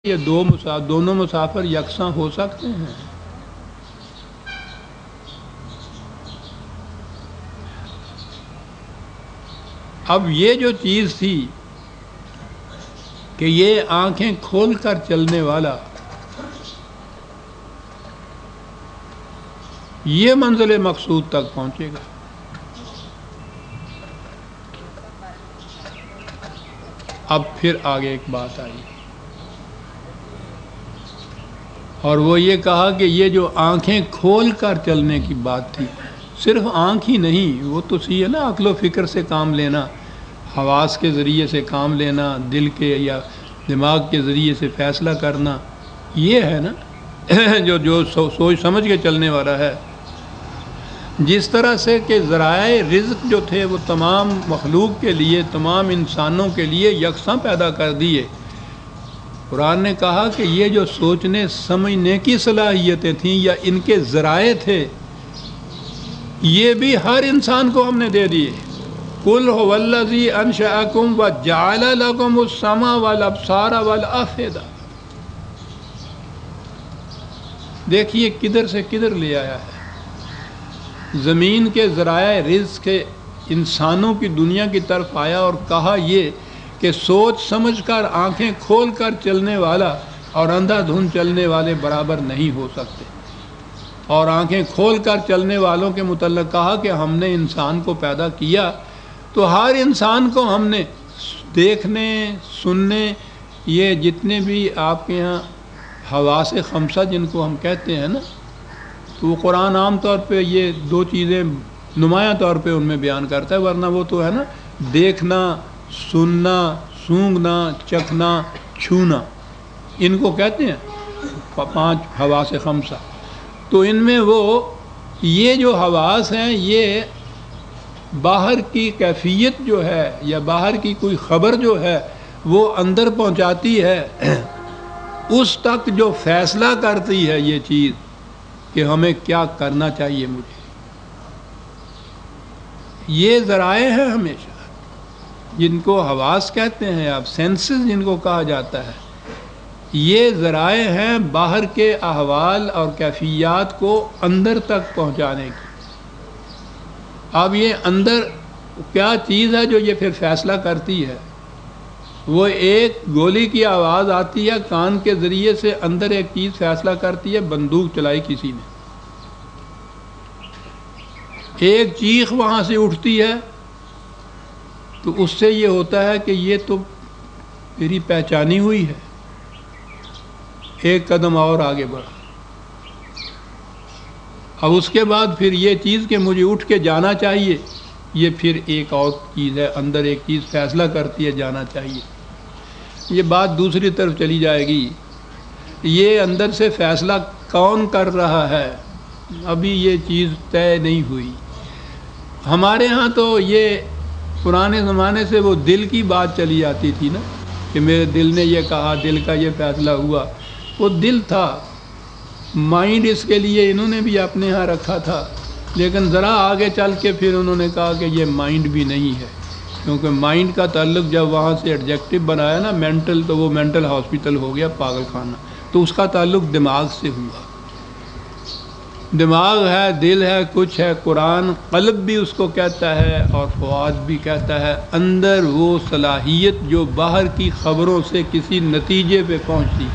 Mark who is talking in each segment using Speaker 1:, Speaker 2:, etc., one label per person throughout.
Speaker 1: یہ دونوں مسافر یکساں ہو سکتے ہیں؟ اب یہ جو چیز تھی کہ یہ آنکھیں کھول کر چلنے والا یہ منزل مقصود تک پہنچے گا، اب پھر آگے ایک بات آئی اور وہ یہ کہا کہ یہ جو آنکھیں کھول کر چلنے کی بات تھی، صرف آنکھ ہی نہیں، وہ تو سی ہے نا عقل و فکر سے کام لینا، حواس کے ذریعے سے کام لینا، دل کے یا دماغ کے ذریعے سے فیصلہ کرنا، یہ ہے نا جو سوچ سمجھ کے چلنے والا ہے۔ جس طرح سے کہ ذرائع رزق جو تھے وہ تمام مخلوق کے لیے، تمام انسانوں کے لیے یکساں پیدا کر دیے، قرآن نے کہا کہ یہ جو سوچنے سمجھنے کی صلاحیتیں تھیں یا ان کے ذرائع تھے، یہ بھی ہر انسان کو ہم نے دے دیے۔ قُلْ هُوَ الَّذِي أَنشَأَكُمْ وَجَعَلَ لَكُمُ السَّمْعَ وَالْأَبْصَارَ وَالْأَفْئِدَةَ۔ دیکھیے کدھر سے کدھر لے آیا ہے، زمین کے ذرائع رزق کے انسانوں کی دنیا کی طرف آیا اور کہا یہ کہ سوچ سمجھ کر آنکھیں کھول کر چلنے والا اور اندھا دھند چلنے والے برابر نہیں ہو سکتے، اور آنکھیں کھول کر چلنے والوں کے متعلق کہا کہ ہم نے انسان کو پیدا کیا تو ہر انسان کو ہم نے دیکھنے سننے، یہ جتنے بھی آپ کے ہاں حواس خمسہ جن کو ہم کہتے ہیں نا، تو وہ قرآن عام طور پہ یہ دو چیزیں نمایاں طور پہ ان میں بیان کرتا ہے، ورنہ وہ تو ہے نا دیکھنا، سننا، سونگھنا، چکھنا، چھونا، ان کو کہتے ہیں 5 حواس خمسہ۔ تو ان میں وہ یہ جو حواس ہیں یہ باہر کی کیفیت جو ہے یا باہر کی کوئی خبر جو ہے وہ اندر پہنچاتی ہے، اس تک جو فیصلہ کرتی ہے یہ چیز کہ ہمیں کیا کرنا چاہیے مجھے، یہ ذرائع ہیں ہمیشہ جن کو حواس کہتے ہیں، آپ سینسز جن کو کہا جاتا ہے، یہ ذرائع ہیں باہر کے احوال اور کیفیات کو اندر تک پہنچانے کی۔ اب یہ اندر کیا چیز ہے جو یہ پھر فیصلہ کرتی ہے؟ وہ ایک گولی کی آواز آتی ہے کان کے ذریعے سے، اندر ایک چیز فیصلہ کرتی ہے، بندوق چلائی کسی نے، ایک چیخ وہاں سے اٹھتی ہے تو اس سے یہ ہوتا ہے کہ یہ تو میری پہچانی ہوئی ہے، ایک قدم اور آگے بڑھا۔ اب اس کے بعد پھر یہ چیز کہ مجھے اٹھ کے جانا چاہیے، یہ پھر ایک اور چیز ہے، اندر ایک چیز فیصلہ کرتی ہے جانا چاہیے۔ یہ بات دوسری طرف چلی جائے گی، یہ اندر سے فیصلہ کون کر رہا ہے، ابھی یہ چیز طے نہیں ہوئی۔ ہمارے ہاں تو یہ پرانے زمانے سے وہ دل کی بات چلی آتی تھی نا، کہ میرے دل نے یہ کہا، دل کا یہ فیصلہ ہوا، وہ دل تھا، مائنڈ اس کے لیے انہوں نے بھی اپنے ہاں رکھا تھا، لیکن ذرا آگے چل کے پھر انہوں نے کہا کہ یہ مائنڈ بھی نہیں ہے، کیونکہ مائنڈ کا تعلق جب وہاں سے ایڈجیکٹو بنایا نا مینٹل، تو وہ مینٹل ہاسپٹل ہو گیا، پاگل خانہ، تو اس کا تعلق دماغ سے ہوا۔ دماغ ہے، دل ہے، کچھ ہے، قرآن قلب بھی اس کو کہتا ہے اور فؤاد بھی کہتا ہے، اندر وہ صلاحیت جو باہر کی خبروں سے کسی نتیجے پہ پہنچتی۔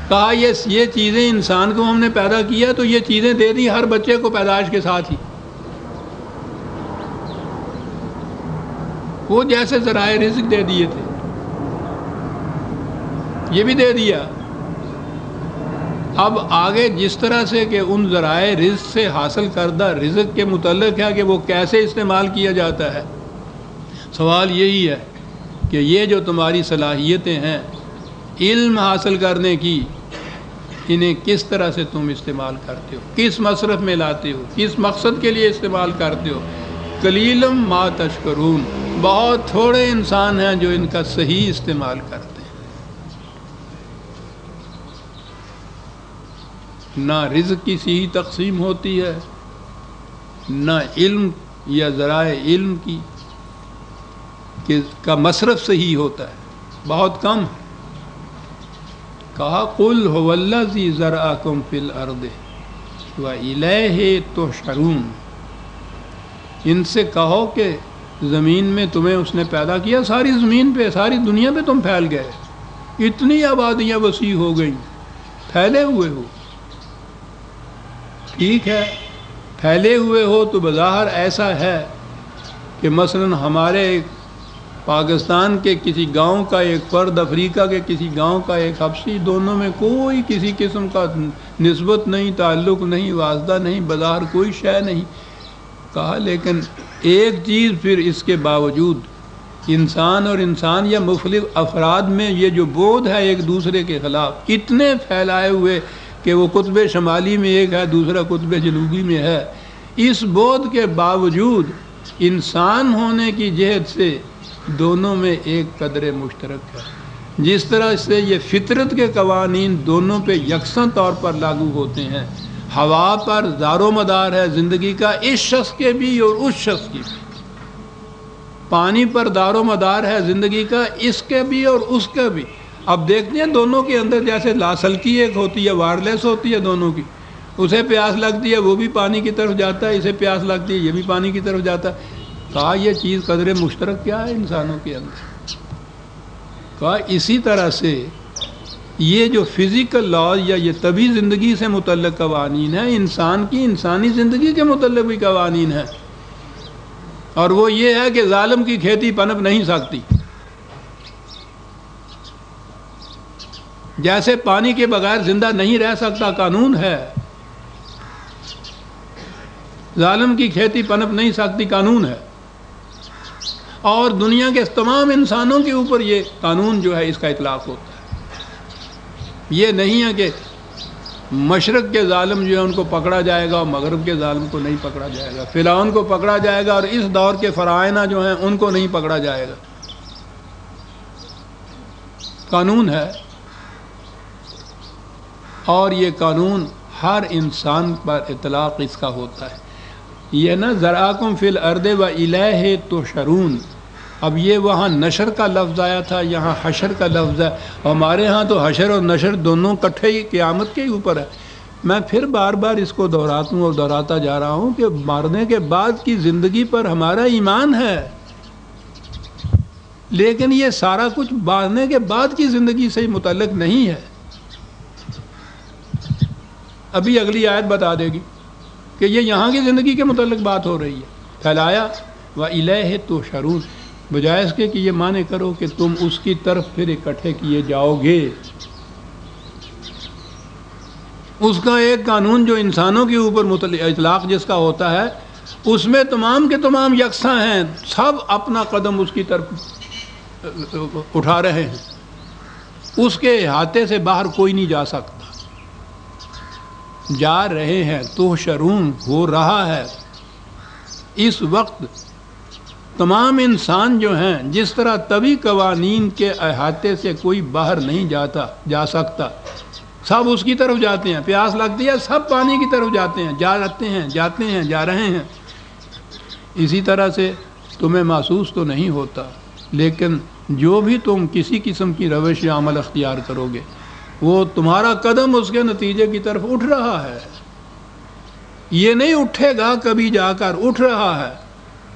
Speaker 1: کہا یہ چیزیں انسان کو ہم نے پیدا کیا تو یہ چیزیں دے دی ہر بچے کو پیدائش کے ساتھ ہی، وہ جیسے ذرائع رزق دے دیے تھے یہ بھی دے دیا۔ اب آگے جس طرح سے کہ ان ذرائع رزق سے حاصل کردہ رزق کے متعلق ہے کہ وہ کیسے استعمال کیا جاتا ہے، سوال یہی ہے کہ یہ جو تمہاری صلاحیتیں ہیں علم حاصل کرنے کی، انہیں کس طرح سے تم استعمال کرتے ہو، کس مصرف میں لاتے ہو، کس مقصد کے لیے استعمال کرتے ہو۔ قلیلم ما تشکرون، بہت تھوڑے انسان ہیں جو ان کا صحیح استعمال کرتے ہیں۔ نہ رزق کی صحیح تقسیم ہوتی ہے، نہ علم یا ذرائع علم کا مصرف صحیح ہوتا ہے، بہت کم ہے۔ کہا قل هو الذی ذرأکم فی الارض وإلیہ تحشرون، ان سے کہو کہ زمین میں تمہیں اس نے پیدا کیا، ساری زمین پہ، ساری دنیا پہ تم پھیل گئے، اتنی آبادیاں وسیع ہو گئیں، پھیلے ہوئے ہو۔ ٹھیک ہے، پھیلے ہوئے ہو تو بظاہر ایسا ہے کہ مثلا ہمارے پاکستان کے کسی گاؤں کا ایک فرد، افریقہ کے کسی گاؤں کا ایک حبشی، دونوں میں کوئی کسی قسم کا نسبت نہیں، تعلق نہیں، واسطہ نہیں، بظاہر کوئی شے نہیں۔ کہا لیکن ایک چیز پھر اس کے باوجود انسان اور انسان یا مختلف افراد میں یہ جو بودھ ہے ایک دوسرے کے خلاف اتنے پھیلائے ہوئے کہ وہ قطب شمالی میں ایک ہے، دوسرا قطب جنوبی میں ہے، اس بودھ کے باوجود انسان ہونے کی جہت سے دونوں میں ایک قدر مشترک ہے۔ جس طرح سے یہ فطرت کے قوانین دونوں پہ یکساں طور پر لاگو ہوتے ہیں، ہوا پر دار و مدار ہے زندگی کا اس شخص کے بھی اور اس شخص کی بھی، پانی پر دار و مدار ہے زندگی کا اس کے بھی اور اس کا بھی۔ اب دیکھتے ہیں دونوں کے اندر جیسے لاسلکی ایک ہوتی ہے، وائرلیس ہوتی ہے دونوں کی، اسے پیاس لگتی ہے وہ بھی پانی کی طرف جاتا ہے، اسے پیاس لگتی ہے یہ بھی پانی کی طرف جاتا ہے۔ کہا یہ چیز قدر مشترک کیا ہے انسانوں کے اندر؟ کہا اسی طرح سے یہ جو فزیکل لاز یا یہ طبی زندگی سے متعلق قوانین ہیں، انسان کی انسانی زندگی کے متعلق بھی قوانین ہیں، اور وہ یہ ہے کہ ظالم کی کھیتی پنپ نہیں سکتی۔ جیسے پانی کے بغیر زندہ نہیں رہ سکتا قانون ہے، ظالم کی کھیتی پنپ نہیں سکتی قانون ہے، اور دنیا کے تمام انسانوں کے اوپر یہ قانون جو ہے اس کا اطلاق ہوتا ہے۔ یہ نہیں ہے کہ مشرق کے ظالم جو ہے ان کو پکڑا جائے گا اور مغرب کے ظالم کو نہیں پکڑا جائے گا، فرعون کو پکڑا جائے گا اور اس دور کے فرعونہ جو ہیں ان کو نہیں پکڑا جائے گا۔ قانون ہے، اور یہ قانون ہر انسان پر اطلاق اس کا ہوتا ہے۔ یہ نا ذرأکم فی الارض وإلیہ تحشرون، اب یہ وہاں نشر کا لفظ آیا تھا، یہاں حشر کا لفظ ہے، ہمارے ہاں تو حشر اور نشر دونوں کٹھے ہی قیامت کے اوپر ہے۔ میں پھر بار بار اس کو دہراتا ہوں اور دہراتا جا رہا ہوں کہ مرنے کے بعد کی زندگی پر ہمارا ایمان ہے، لیکن یہ سارا کچھ مرنے کے بعد کی زندگی سے متعلق نہیں ہے۔ ابھی اگلی آیت بتا دے گی کہ یہ یہاں کی زندگی کے متعلق بات ہو رہی ہے۔ پھیلایا وإلیہ تحشرون، بجائے اس کے کہ یہ معنی کرو کہ تم اس کی طرف پھر اکٹھے کیے جاؤ گے۔ اس کا ایک قانون جو انسانوں کے اوپر اطلاق جس کا ہوتا ہے، اس میں تمام کے تمام یکساں ہیں، سب اپنا قدم اس کی طرف اٹھا رہے ہیں، اس کے احاطے سے باہر کوئی نہیں جا سکتا۔ جا رہے ہیں، تحشرون ہو رہا ہے اس وقت۔ تمام انسان جو ہیں جس طرح طبی قوانین کے احاطے سے کوئی باہر نہیں جا سکتا، سب اس کی طرف جاتے ہیں، پیاس لگتی ہے سب پانی کی طرف جاتے ہیں، جا رہے ہیں۔ اسی طرح سے تمہیں محسوس تو نہیں ہوتا، لیکن جو بھی تم کسی قسم کی روش یا عمل اختیار کرو گے، وہ تمہارا قدم اس کے نتیجے کی طرف اٹھ رہا ہے۔ یہ نہیں اٹھے گا کبھی جا کر، اٹھ رہا ہے۔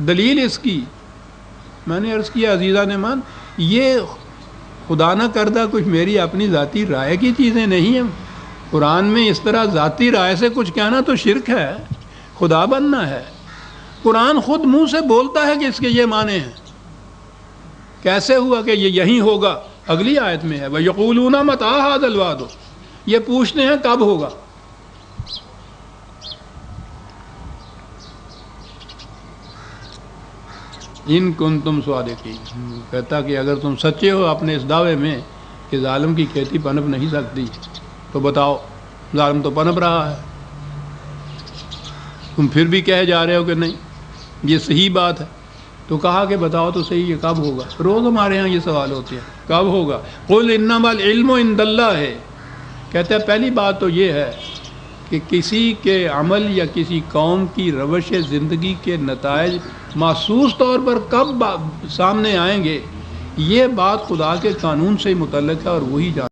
Speaker 1: دلیل اس کی میں نے عرض کیا عزیزان ایمان، یہ خدا نہ کردہ کچھ میری اپنی ذاتی رائے کی چیزیں نہیں ہیں۔ قرآن میں اس طرح ذاتی رائے سے کچھ کہنا تو شرک ہے، خدا بننا ہے۔ قرآن خود منہ سے بولتا ہے کہ اس کے یہ معنی ہیں۔ کیسے ہوا کہ یہ یہیں ہوگا؟ اگلی آیت میں ہے وَيَقُولُونَ مَتَىٰ هَٰذَا الْوَعْدُ، یہ پوچھتے ہیں کب ہوگا۔ ان کنتم صادقین، کہتا کہ اگر تم سچے ہو اپنے اس دعوے میں کہ ظالم کی کھیتی پنپ نہیں سکتی، تو بتاؤ ظالم تو پنپ رہا ہے، تم پھر بھی کہے جا رہے ہو کہ نہیں یہ صحیح بات ہے۔ تو کہا کہ بتاؤ تو صحیح یہ کب ہوگا؟ روز ہمارے ہاں یہ سوال ہوتے ہیں کب ہوگا؟ قل انما العلم عند اللہ ہے، کہتا ہے پہلی بات تو یہ ہے کہ کسی کے عمل یا کسی قوم کی روش زندگی کے نتائج محسوس طور پر کب سامنے آئیں گے، یہ بات خدا کے قانون سے متعلق ہے اور وہی جانتا ہے۔